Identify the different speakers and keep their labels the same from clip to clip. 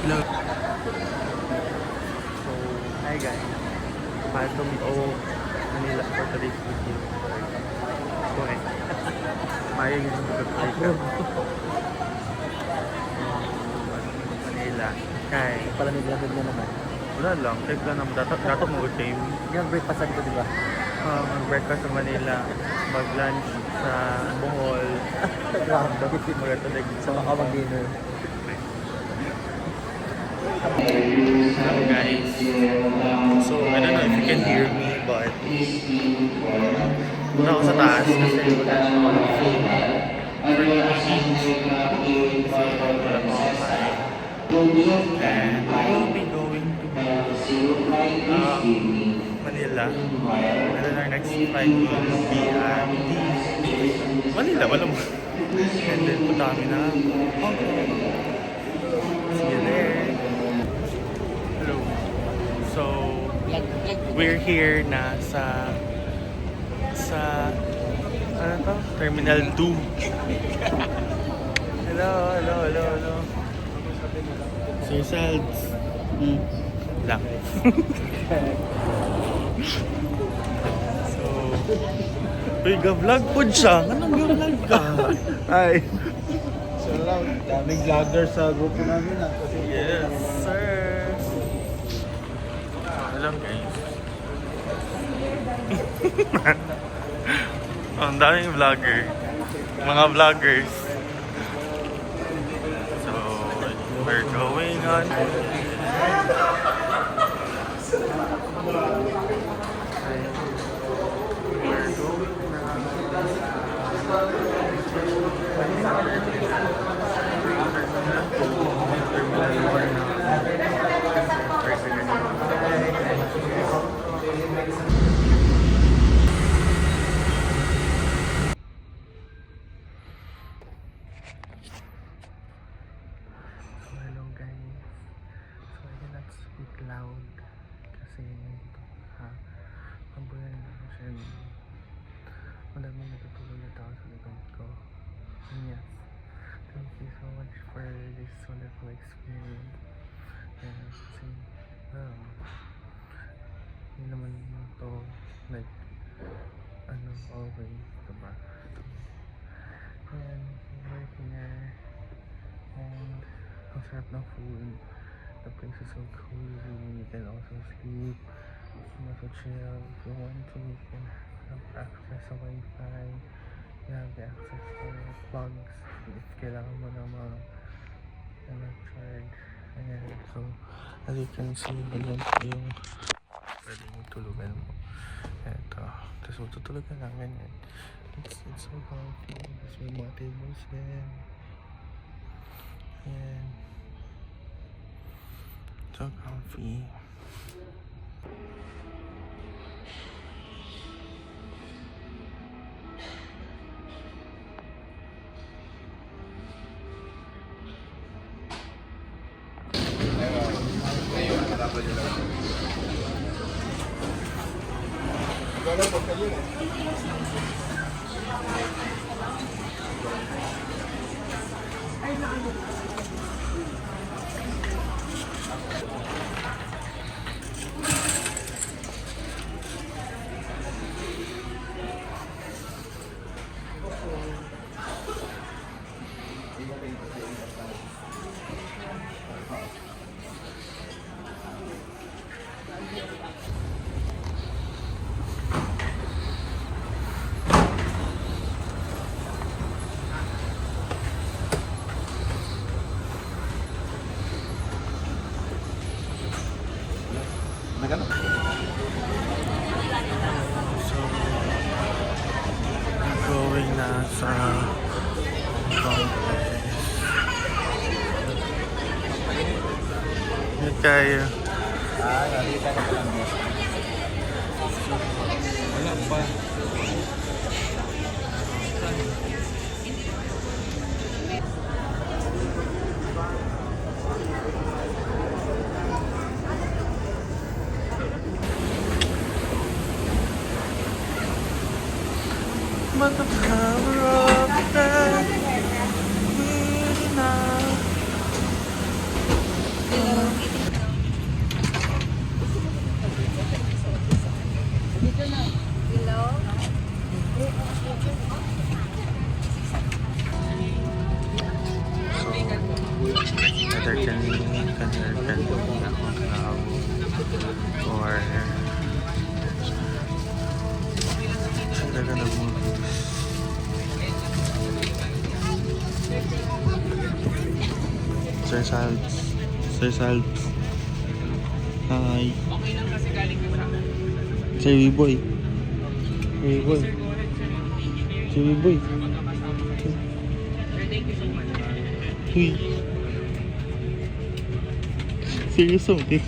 Speaker 1: vlog. So, hi guys. Welcome to Manila for today's video. Okay. Mayroon yung mag-try ka. Manila. Kay.
Speaker 2: Palamig-lamig na naman.
Speaker 1: Wala lang. Check lang naman. Dapat mag-time.
Speaker 2: Yung breakfastan ko, di ba?
Speaker 1: Mag-breakfast sa Manila. Mag-lunch sa Bohol.
Speaker 2: Grabe.
Speaker 1: Mag-atadag
Speaker 2: So, ako mag-dinner.
Speaker 1: Hello guys. So, I don't know if you can hear me, but muna ako sa taas kasi wala ako ng food. Wala pa ako kain. And I will be going to Manila. And then our next flight will be at Manila, wala mo. And then punta kami na Hong Kong. See you there. Hello. So, we're here na sa ano to? Terminal 2. Hello. Sir Salds. Lang. So, uy, ga-vlog po siya. Anong ga-vlog ka? Ay.
Speaker 2: So, daming vlogger sa grupo namin.
Speaker 1: Yes, sir. Hello guys. Ang daming vlogger. Mga vloggers. So, we're going on. We're going hello guys. So I cannot speak loud kasi nandito mabuhay na ako siya. Madaming natutulog na tao sa likod ko. And yes, thank you so much for this wonderful experience. And kasi, hindi naman to like always, diba? And we're here and ang sarap ng food. The place is so cozy. You can also sleep. You can also chill. If you want to, you can have access sa Wi-Fi. You have the access to plugs if kailangan mo ng mga charge. Ayan. So, as you can see, ganyan yung pwedeng tulugan mo. Eto. Tapos matutulog ka lang ganyan. It's so comfy. Tapos may mga tables din. Ayan. So comfy. So, going na sa kayo.
Speaker 2: Nakita na lang. Wala pa.
Speaker 1: But the power of that now. American Club or talaga na movies. Sir Salts. Sir Salts. Hi. Sir Boy. Sir Boy. Sir Boy. Uy. Seryoso, okay?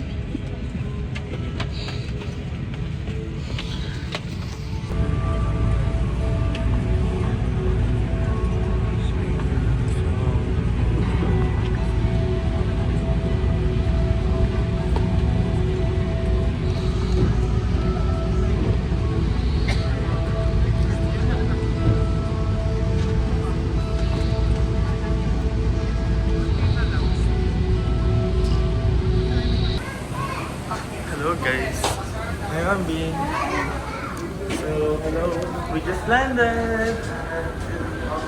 Speaker 1: Hello guys, I'm Bing. So hello, we just landed at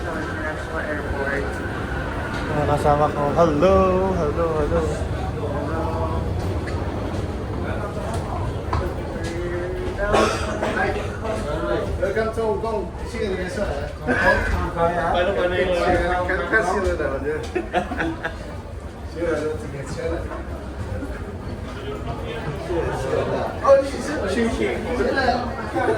Speaker 1: International Airport. Kasama ko, hello.
Speaker 2: Welcome to Hong Kong. 这个颜色，好呀。反正看新的，我觉得。新的都挺新的。哦，你是星星。真的。
Speaker 1: Hello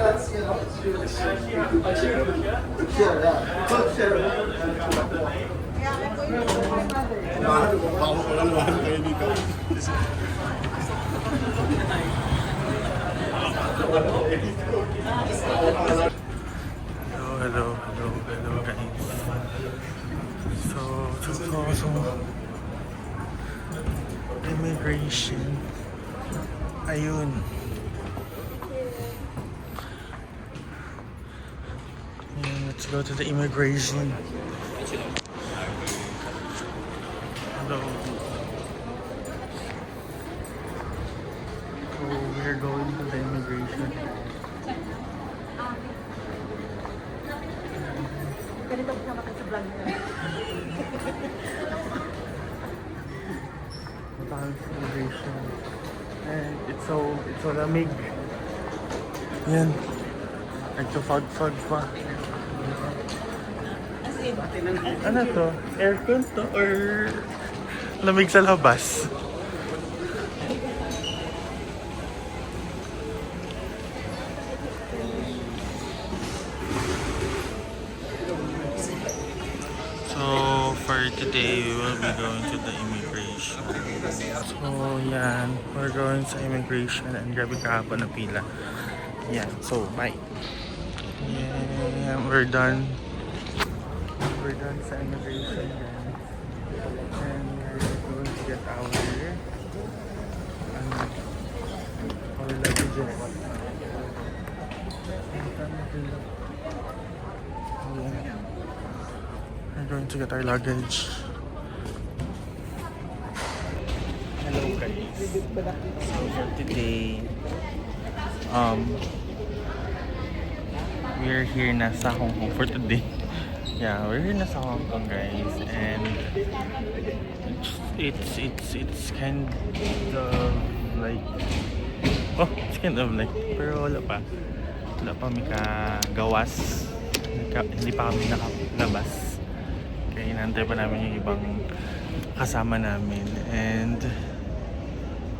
Speaker 1: guys. So immigration. Ayun. Let's go to the immigration. Hello. So we're going to the immigration.
Speaker 3: Ganito po naman sa vlog niya.
Speaker 1: Immigration. And it's so lamig. Yan. Nagto-fog pa. Ano to? Aircon to or lamig sa labas? So for today, we will be going to the immigration. So yan, we're going sa immigration and grabe kahapon na pila. Yan, so bye. Yeah, we're done. We're done sa immigration guys. And we're going to get our luggages. Yeah. We're going to get our luggage. Hello guys. So for today, we're here na sa Hong Kong for today. Yeah, we're here na sa Hong Kong guys, and it's kind of like pero wala pa may kagawas. Hindi pa kami nakalabas. Kaya inantay pa namin yung ibang kasama namin, and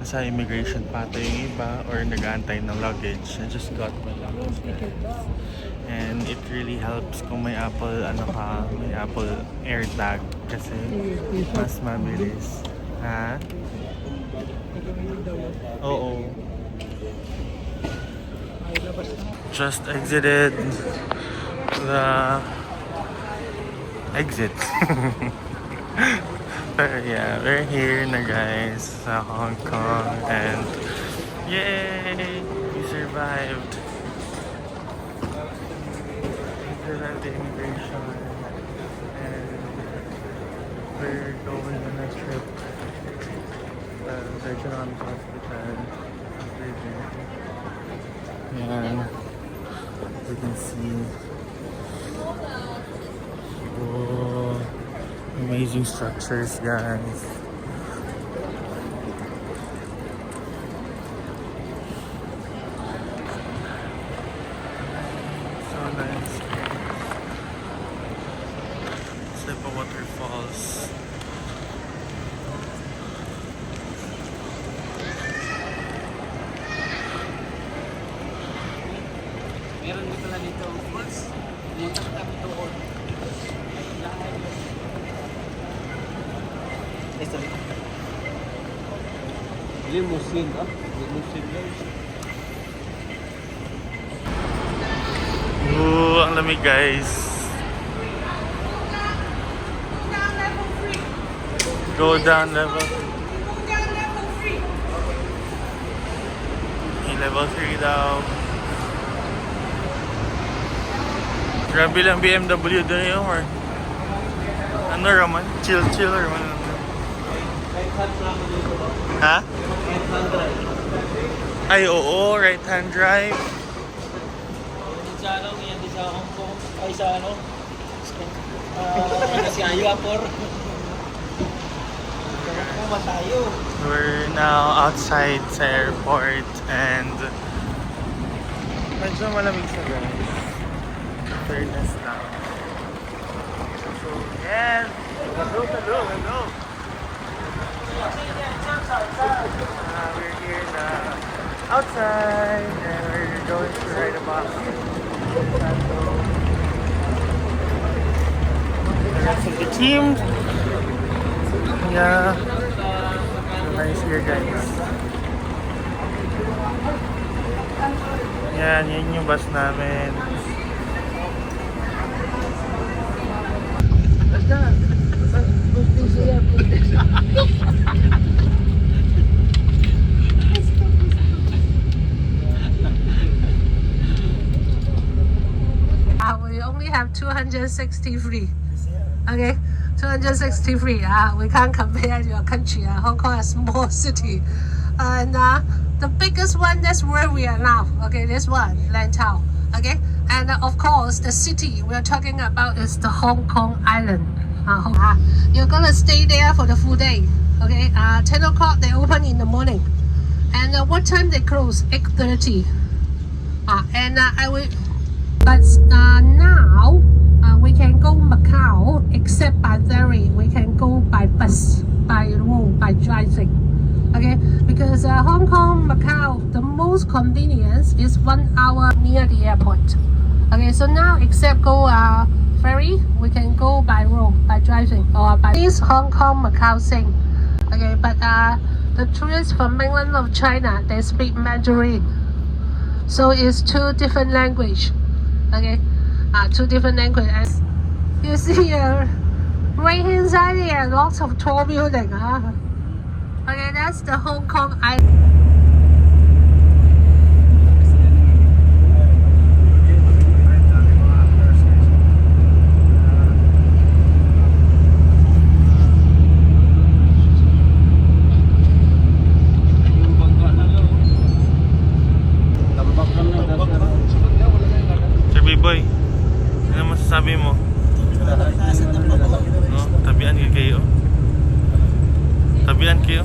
Speaker 1: nasa immigration pa ito yung iba or nag-aantay ng luggage. I just got my luggage guys. And it really helps kung may Apple AirTag kasi mas mabilis. Ha? Oo. Just exited the exit. Pero yeah, we're here na guys sa Hong Kong, and yay! We survived. The immigration, and we're going on a trip. There's an hospital. And you can see amazing structures guys. waterfalls.
Speaker 4: Meron din pala dito falls. Pumunta ka kami doon. Sorry. Limousine, ah? Limousine guys.
Speaker 1: Ooh, ang lamig guys. Go down level. May level 3 daw. Grabe lang BMW doon yung or ano raman? Chill or ano? Ha?
Speaker 4: Right hand drive.
Speaker 1: Ay oo, right hand drive.
Speaker 4: Sa ano, yan din sa Hong Kong. Ay sa ano? Sa Singapore. Kama tayo.
Speaker 1: We're now outside sa airport and medyo malamig sa guys. Fairness lang. So, yes! Hello! We're here now outside and we're going to ride a bus. The rest of the team. Yeah. So nice here guys. Yan, yun yung bus namin.
Speaker 3: We only have 263. Okay, 263. We can't compare your country. Hong Kong is a small city. And the biggest one, that's where we are now. Okay, this one, Lantau. Okay, and of course, the city we're talking about is the Hong Kong Island. You're gonna stay there for the full day. Okay, 10 o'clock they open in the morning. And what time they close? 8:30. And I will. But now we can go Macau except by ferry. We can go by bus, by road, by driving. Okay, because Hong Kong, Macau, the most convenience is 1 hour near the airport. Okay, so now except go ferry, we can go by road, by driving, or by this Hong Kong, Macau thing. Okay, but the tourists from mainland of China, they speak Mandarin. So it's two different language. Okay, two different languages. You see right hand side there, lots of tall buildings. Okay, that's the Hong Kong Island.
Speaker 1: Boy, ano masasabi mo? No? Tabian kayo. Tabian kayo.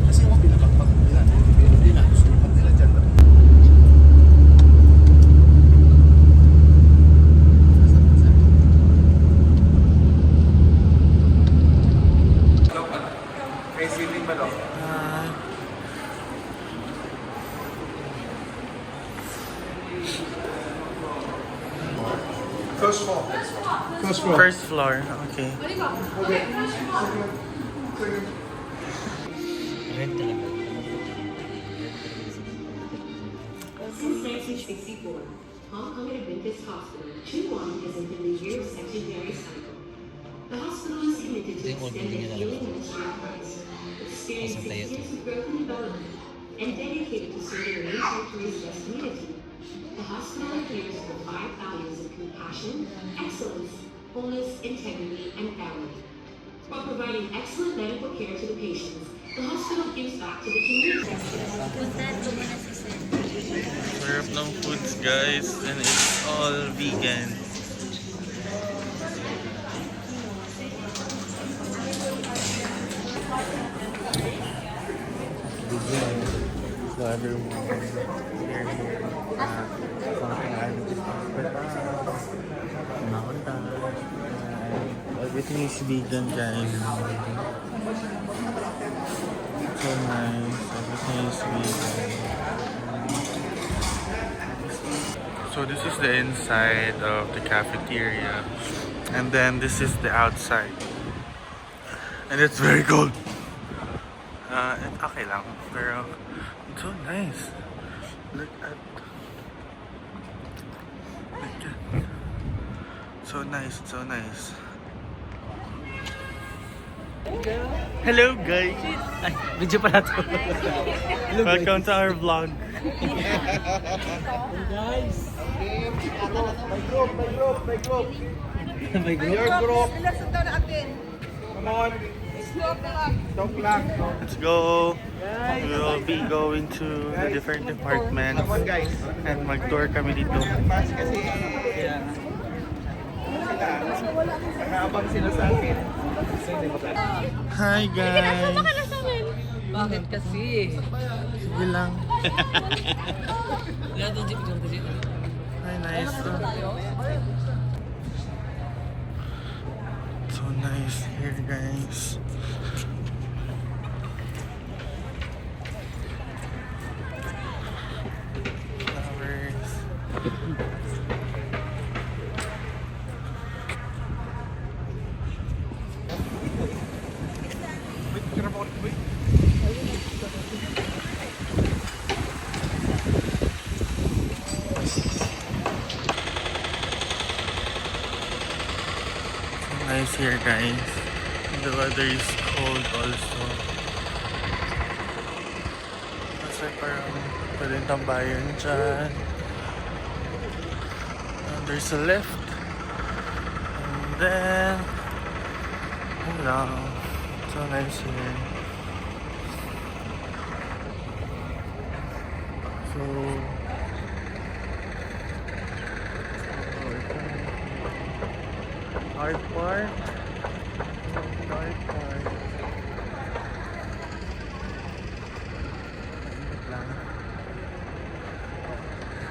Speaker 2: Kasi ako pinapakpak nila. Hindi na. Gusto nila nila dyan. May ceiling ba daw? First floor. First floor.
Speaker 1: First floor, okay.
Speaker 5: Since 1964, Hong Kong Adventist Hospital, Chuan is in the year secondary cycle. The hospital is committed to extending healing ministry of Christ, experiencing years of growth and development, and dedicated to serving many territories of this community. The hospital adheres to the 5 values of compassion, excellence, wholeness, integrity, and family. While providing excellent medical care to the patients, the hospital gives back to the community.
Speaker 1: Sarap ng foods guys and it's all vegan. Father mo here something I just hospital makunta and all Everything is vegan, guys. So nice. Everything is vegan. So this is the inside of the cafeteria. And then this is the outside. And it's very cold. And okay lang. Pero it's so nice. Look at. So nice, so nice. Hello guys!
Speaker 4: Ay, video pala to.
Speaker 1: Welcome to our vlog.
Speaker 4: Guys!
Speaker 2: May group. Come on. Stop lang.
Speaker 1: Let's go! We will be going to the different departments.
Speaker 2: Come on, guys.
Speaker 1: And mag-tour kami dito.
Speaker 2: Fast kasi nakaabang sila sa akin.
Speaker 1: Hi guys!
Speaker 3: Bakit kasi?
Speaker 1: Sige lang.
Speaker 4: Lahat ng jeep dito.
Speaker 1: Hi, nice. So nice here, guys. Flowers. Nice here, guys. The weather is cold also. Kasi parang pwedeng tambayan dyan. And there's a lift. And then, yun lang. So nice here. So, Art Park. Art Park. Wait lang.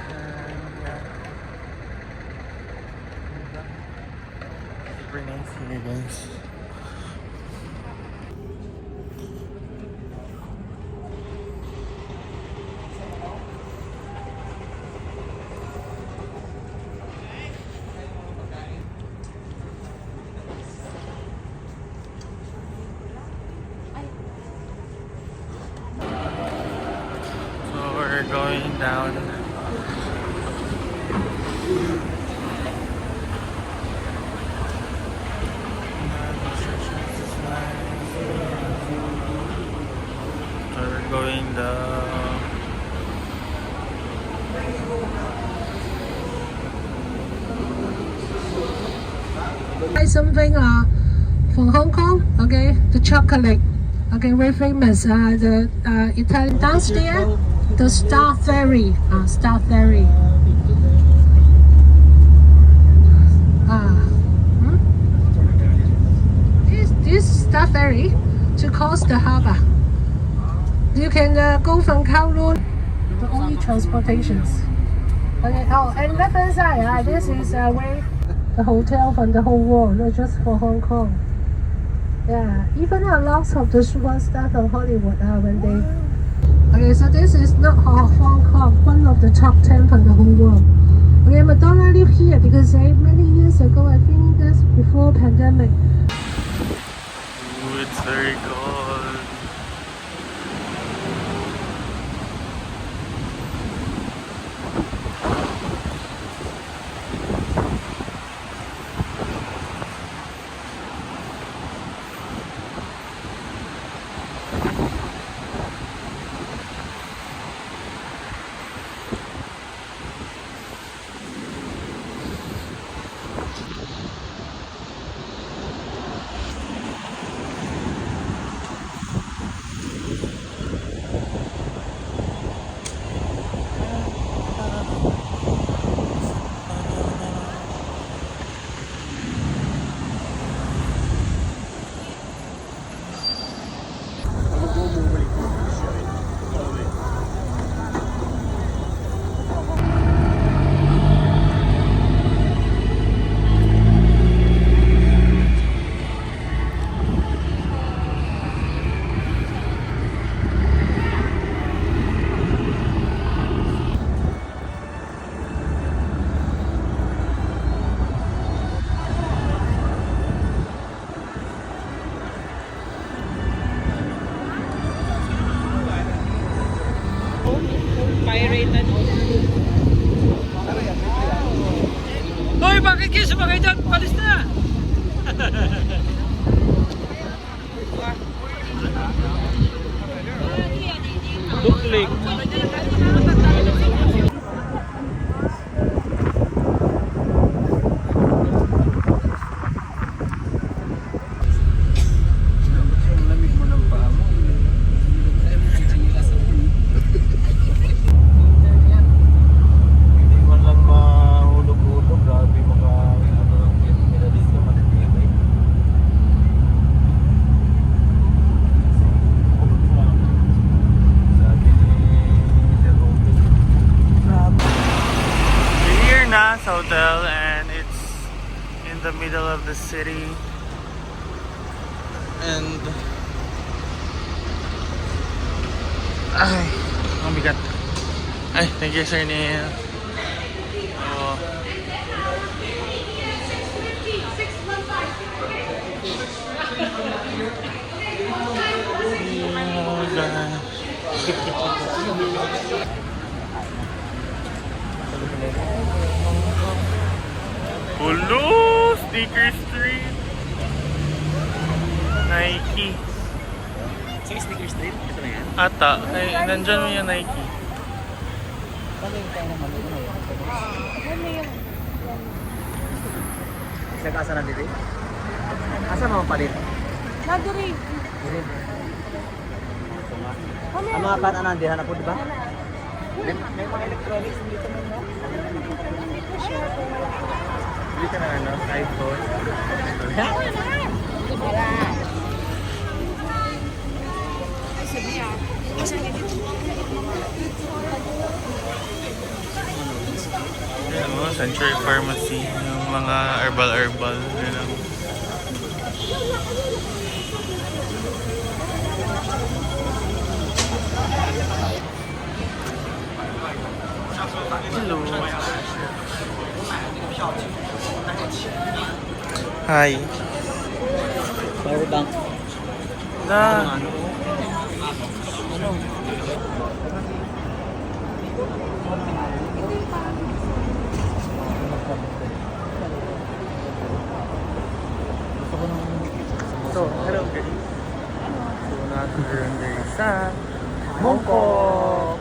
Speaker 1: And yeah. Super nice here, guys. We're going down. So we're going down.
Speaker 3: Buy something from Hong Kong, okay? The chocolate, okay, very famous. The Italian downstairs, the Star Ferry, Star Ferry. This Star Ferry to cross the harbor. You can go from Kowloon. The only transportations. Okay. Oh, and left hand side, this is where the hotel from the whole world, not just for Hong Kong. Yeah, even lots of the superstars from Hollywood when they. Okay, so this is not Hong Kong, one of the top 10 from the whole world. Okay, Madonna lived here because many years ago, I think that's before pandemic.
Speaker 1: Ooh, it's very cold. middle of the city. And ay, ang bigat. Ay, thank you, Sir Neil. Oh. Oh, gosh. Hello, Sneaker Street. Nike.
Speaker 4: Sige, Sneaker Street. Ito na yan.
Speaker 1: Ata, ay, nandyan mo yung Nike.
Speaker 4: Paano yung tayo naman? Nag-asa na dito? Asa naman palit?
Speaker 3: Nadiri.
Speaker 4: Ang mga kan anandihan ako, di ba? May mga electronics dito naman, no?
Speaker 1: Dito na ano, iPhone. Yan mo, Century Pharmacy. Yung mga herbal. Yan ang hello. Hi.
Speaker 4: Power bank.
Speaker 1: Na. So, hello guys. So, natuloy guys sa Mongkok.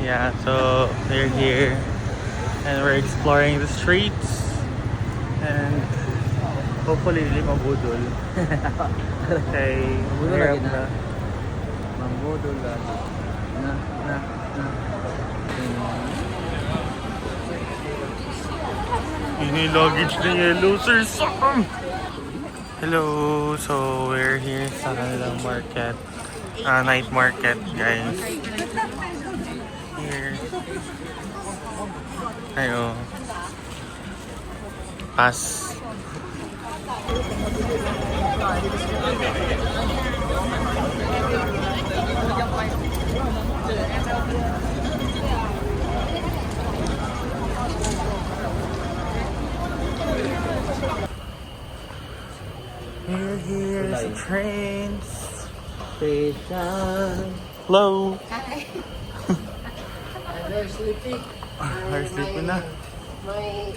Speaker 1: Yeah, so we're here and we're exploring the streets and hopefully hindi mabudol. Kay hirap na.
Speaker 4: Mambodol lagi. Na.
Speaker 1: Yun yung luggage na yellow, sir. Sam! Hello, so we're here sa kanilang market. Night market, guys. Here. Ayo. Pass. We're here sa trains.
Speaker 4: Station.
Speaker 1: Hello.
Speaker 3: Very sleepy.
Speaker 1: We're sleeping na.
Speaker 3: My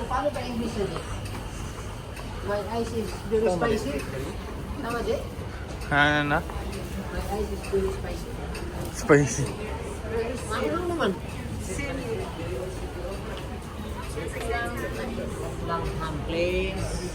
Speaker 3: paano ba English nito? My eyes is very spicy. Tama di?
Speaker 1: Ano na?
Speaker 3: My eyes is very spicy.
Speaker 1: Spicy.
Speaker 3: Ano lang naman?
Speaker 4: Langham Place.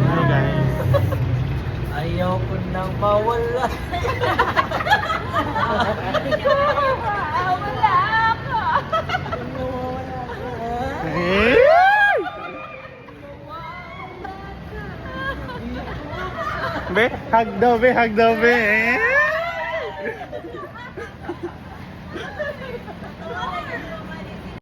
Speaker 1: Hi guys.
Speaker 4: Ayaw ko nang mawala.
Speaker 1: Be, hug daw be.